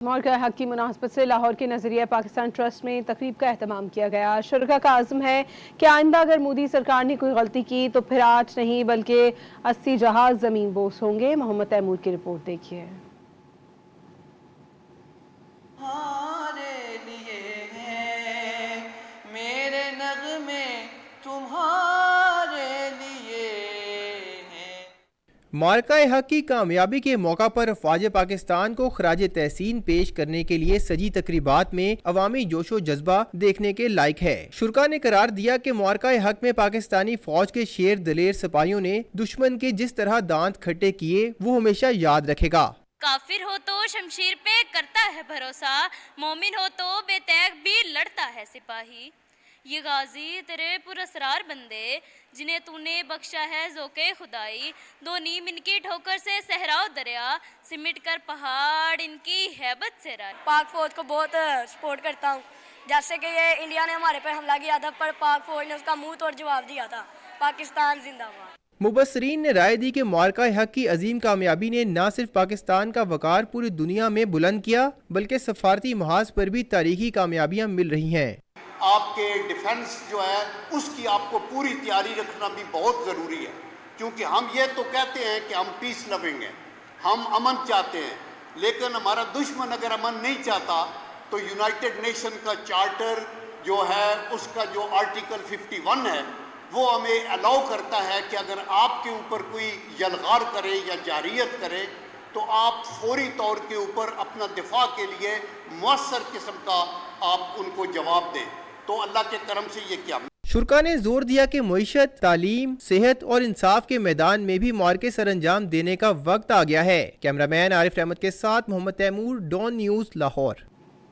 मौलका हक की मुनासबत से लाहौर के नजरिया पाकिस्तान ट्रस्ट में तकरीब का एहतमाम किया गया। शुरका का आज़म है कि आइंदा अगर मोदी सरकार ने कोई गलती की तो फिर 8 नहीं बल्कि 80 जहाज जमीन बोस होंगे। मोहम्मद तैमूर की रिपोर्ट देखिए। मार्का-ए हक की कामयाबी के मौका पर अफवाज पाकिस्तान को खराज तहसीन पेश करने के लिए सजी तकरीबात में अवामी जोशो जज्बा देखने के लायक है। शुरा ने करार दिया कि मार्का-ए हक में पाकिस्तानी फौज के शेर दलेर सिपाहियों ने दुश्मन के जिस तरह दांत खट्टे किए वो हमेशा याद रखेगा। काफिर हो तो शमशीर पे करता है भरोसा, मोमिन हो तो बेतैग भी लड़ता है सिपाही। ये गाजी तेरे पुरस्रार बंदे जिन्हें तूने बख्शा है ज़ोके खुदाई, दो नीम इनकी ठोकर से सहराओ दरिया, सिमट कर पहाड़ इनकी हैबत से राय। पाक फौज को बहुत सपोर्ट करता हूँ। जैसे कि ये इंडिया ने हमारे पर हमला किया था पर पाक फौज ने उसका मुंह तोड़ जवाब दिया था। पाकिस्तान जिंदाबाद। मुबस्सरीन ने राय दी कि मार्का-ए हक की अजीम कामयाबी ने न सिर्फ पाकिस्तान का वकार पूरी दुनिया में बुलंद किया बल्कि सफारती महाज पर भी तारीखी कामयाबियां मिल रही हैं। आपके डिफेंस जो है उसकी आपको पूरी तैयारी रखना भी बहुत ज़रूरी है, क्योंकि हम ये तो कहते हैं कि हम पीस लविंग हैं, हम अमन चाहते हैं, लेकिन हमारा दुश्मन अगर अमन नहीं चाहता तो यूनाइटेड नेशन का चार्टर जो है उसका जो आर्टिकल 51 है वो हमें अलाउ करता है कि अगर आपके ऊपर कोई यलगार करे या जारियत करे तो आप फौरी तौर के ऊपर अपना दिफा के लिए मुअस्सर किस्म का आप उनको जवाब दें। तो अल्लाह के करम से ये क्या। शुरा ने जोर दिया कि मईशत, तालीम, सेहत और इंसाफ के मैदान में भी मार्के सर अंजाम देने का वक्त आ गया है। कैमरामैन आरिफ रहमत के साथ मोहम्मद तैमूर, डॉन न्यूज़, लाहौर।